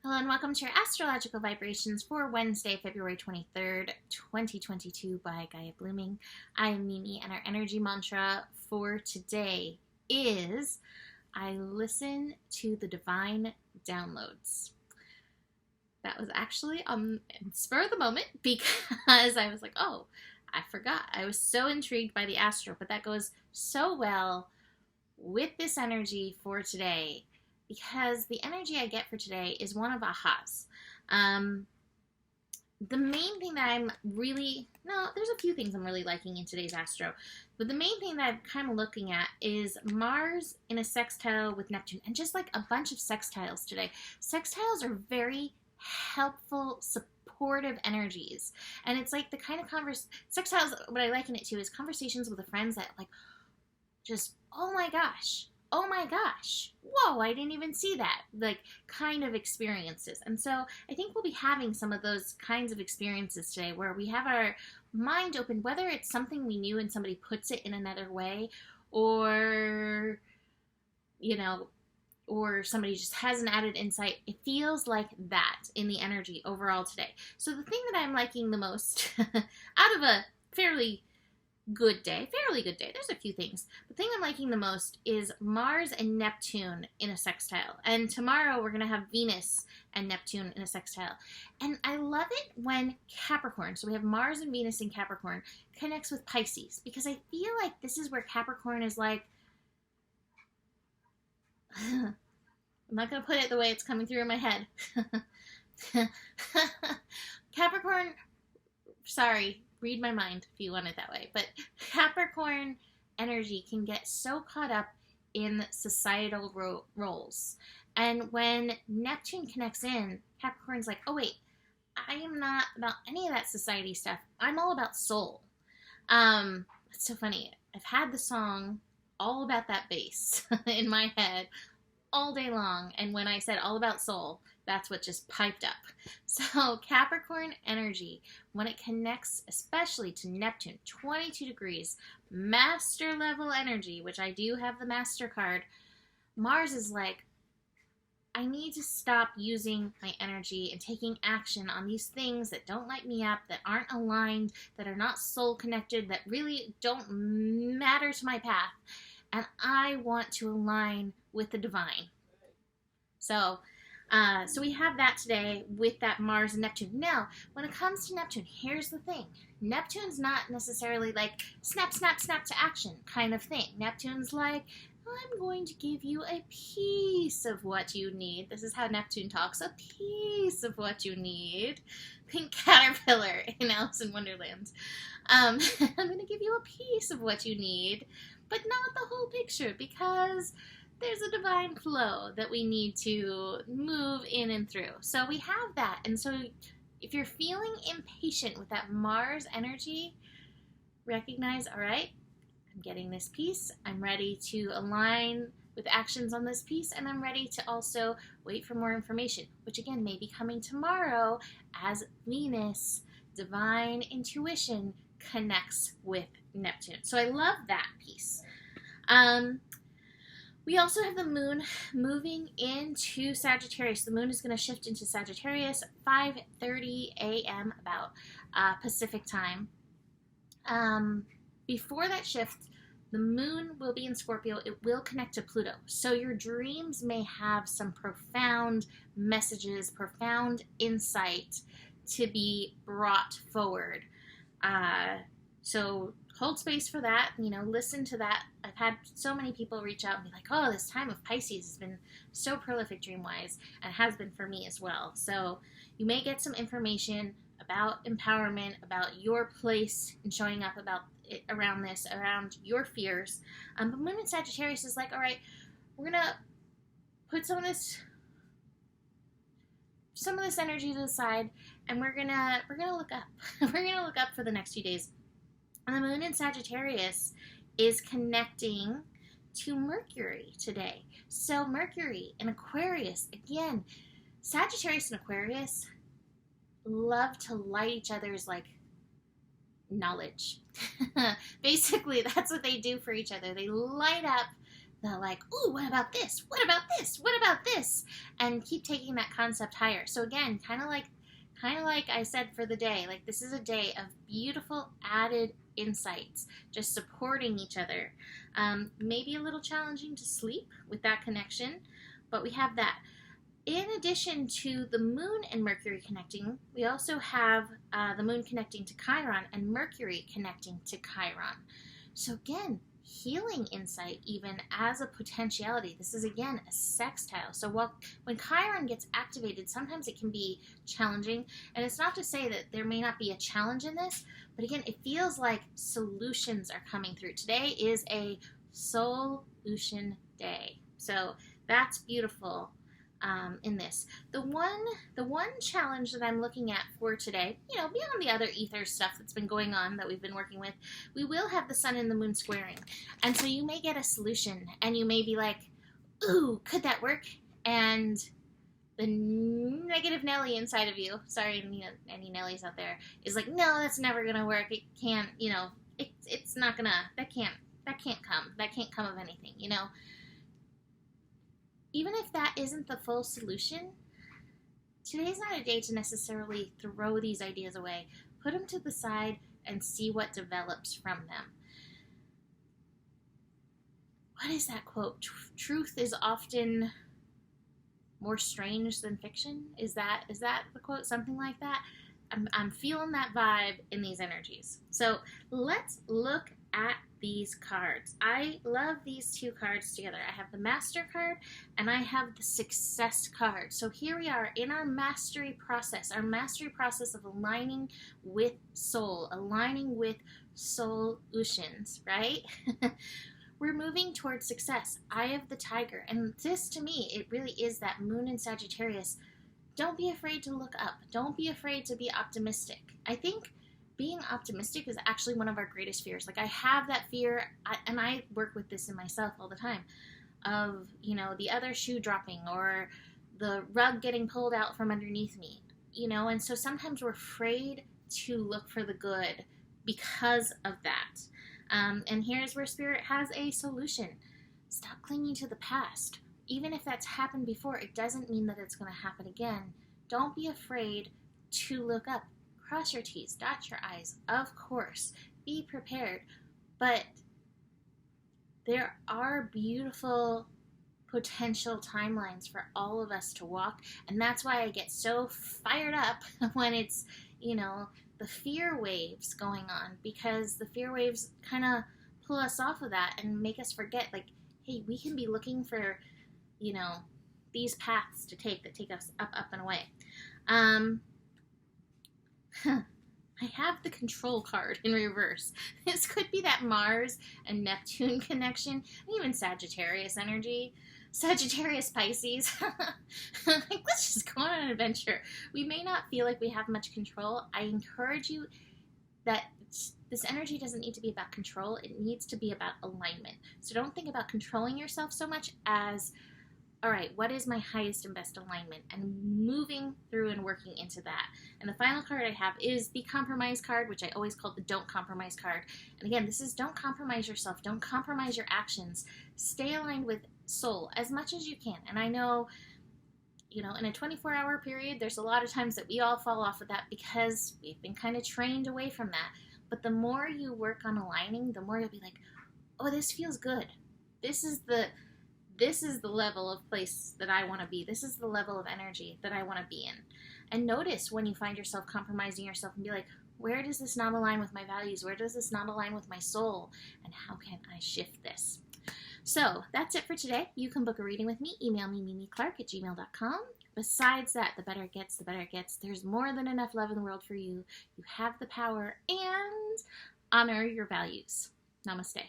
Hello and welcome to your astrological vibrations for Wednesday, February 23rd, 2022 by Gaia Blooming. I am Mimi, and our energy mantra for today is I listen to the divine downloads. That was actually spur of the moment because I was like, oh, I forgot. I was so intrigued by the astro, but that goes so well with this energy for today. Because the energy I get for today is one of ahas. The main thing that there's a few things I'm really liking in today's astro, but the main thing that I'm kind of looking at is Mars in a sextile with Neptune, and just like a bunch of sextiles today. Sextiles are very helpful, supportive energies, and it's like the kind of sextiles, what I liken it to is conversations with the friends that like just, oh my gosh, whoa, I didn't even see that, like kind of experiences. And so I think we'll be having some of those kinds of experiences today where we have our mind open, whether it's something we knew and somebody puts it in another way, or, or somebody just has an added insight. It feels like that in the energy overall today. So the thing that I'm liking the most out of a fairly good day, there's a few things. The thing I'm liking the most is Mars and Neptune in a sextile. And tomorrow we're going to have Venus and Neptune in a sextile. And I love it when Capricorn, so we have Mars and Venus in Capricorn, connects with Pisces. Because I feel like this is where Capricorn is like, I'm not going to put it the way it's coming through in my head. Capricorn, sorry, read my mind if you want it that way. But Capricorn energy can get so caught up in societal roles. And when Neptune connects in, Capricorn's like, oh wait, I am not about any of that society stuff. I'm all about soul. It's so funny. I've had the song all about that bass in my head all day long. And when I said all about soul, that's what just piped up. So Capricorn energy, when it connects especially to Neptune, 22 degrees, master level energy, which I do have the master card, Mars is like, I need to stop using my energy and taking action on these things that don't light me up, that aren't aligned, that are not soul connected, that really don't matter to my path. And I want to align with the divine. So we have that today with that Mars and Neptune. Now, when it comes to Neptune, here's the thing. Neptune's not necessarily like snap, snap, snap to action kind of thing. Neptune's like, I'm going to give you a piece of what you need. This is how Neptune talks, a piece of what you need. Pink caterpillar in Alice in Wonderland. I'm going to give you a piece of what you need, but not the whole picture, because there's a divine flow that we need to move in and through. So we have that. And so if you're feeling impatient with that Mars energy, recognize, all right, I'm getting this piece. I'm ready to align with actions on this piece, and I'm ready to also wait for more information, which again may be coming tomorrow as Venus, divine intuition, connects with Neptune. So I love that piece. We also have the moon moving into Sagittarius. The moon is going to shift into Sagittarius at 5:30 a.m. about Pacific time. Before that shift, the moon will be in Scorpio. It will connect to Pluto. So your dreams may have some profound messages, profound insight to be brought forward. So hold space for that, listen to that. I've had so many people reach out and be like, oh, this time of Pisces has been so prolific dream-wise, and it has been for me as well. So you may get some information about empowerment, about your place in showing up about it, around your fears. But Moon in Sagittarius is like, all right, we're going to put some of this energy to the side, and we're gonna look up. We're gonna look up for the next few days. And the moon in Sagittarius is connecting to Mercury today. So Mercury in Aquarius, again, Sagittarius and Aquarius love to light each other's like knowledge. Basically, that's what they do for each other. They light up the like, ooh, what about this? What about this? What about this? And keep taking that concept higher. So again, kind of like I said for the day, like this is a day of beautiful added insights, just supporting each other. Maybe a little challenging to sleep with that connection, but we have that. In addition to the moon and Mercury connecting, we also have the moon connecting to Chiron and Mercury connecting to Chiron. So again, healing insight even as a potentiality. This is again a sextile. So when Chiron gets activated, sometimes it can be challenging. And it's not to say that there may not be a challenge in this, but again, it feels like solutions are coming through. Today is a solution day. So that's beautiful. In this. The one challenge that I'm looking at for today, beyond the other ether stuff that's been going on that we've been working with, we will have the sun and the moon squaring. And so you may get a solution and you may be like, ooh, could that work? And the negative Nelly inside of you, sorry, any Nellies out there, is like, no, that's never going to work. It can't, it's not going to, that can't come. That can't come of anything, Even if that isn't the full solution, today's not a day to necessarily throw these ideas away. Put them to the side and see what develops from them. What is that quote? Truth is often more strange than fiction? Is that the quote? Something like that? I'm feeling that vibe in these energies. So let's look at these cards. I love these two cards together. I have the Master card and I have the Success card. So here we are in our mastery process of aligning with soul, aligning with solutions, right? We're moving towards success. Eye of the Tiger. And this, to me, it really is that moon in Sagittarius. Don't be afraid to look up. Don't be afraid to be optimistic. I think being optimistic is actually one of our greatest fears. Like I have that fear, and I work with this in myself all the time, of, the other shoe dropping or the rug getting pulled out from underneath me, and so sometimes we're afraid to look for the good because of that. And here's where Spirit has a solution. Stop clinging to the past. Even if that's happened before, it doesn't mean that it's going to happen again. Don't be afraid to look up. Cross your T's, dot your I's, of course. Be prepared. But there are beautiful potential timelines for all of us to walk. And that's why I get so fired up when it's, the fear waves going on. Because the fear waves kind of pull us off of that and make us forget, like, hey, we can be looking for, these paths to take that take us up, and away. I have the Control card in reverse. This could be that Mars and Neptune connection, and even Sagittarius energy. Sagittarius Pisces. Like, let's just go on an adventure. We may not feel like we have much control. I encourage you that this energy doesn't need to be about control. It needs to be about alignment. So don't think about controlling yourself so much as, all right, what is my highest and best alignment? And moving through and working into that. And the final card I have is the Compromise card, which I always call the Don't Compromise card. And again, this is don't compromise yourself. Don't compromise your actions. Stay aligned with soul as much as you can. And I know, in a 24-hour period, there's a lot of times that we all fall off of that because we've been kind of trained away from that. But the more you work on aligning, the more you'll be like, oh, this feels good. This is the level of place that I want to be. This is the level of energy that I want to be in. And notice when you find yourself compromising yourself and be like, where does this not align with my values? Where does this not align with my soul? And how can I shift this? So that's it for today. You can book a reading with me. Email me, mimiclark@gmail.com. Besides that, the better it gets, the better it gets. There's more than enough love in the world for you. You have the power, and honor your values. Namaste.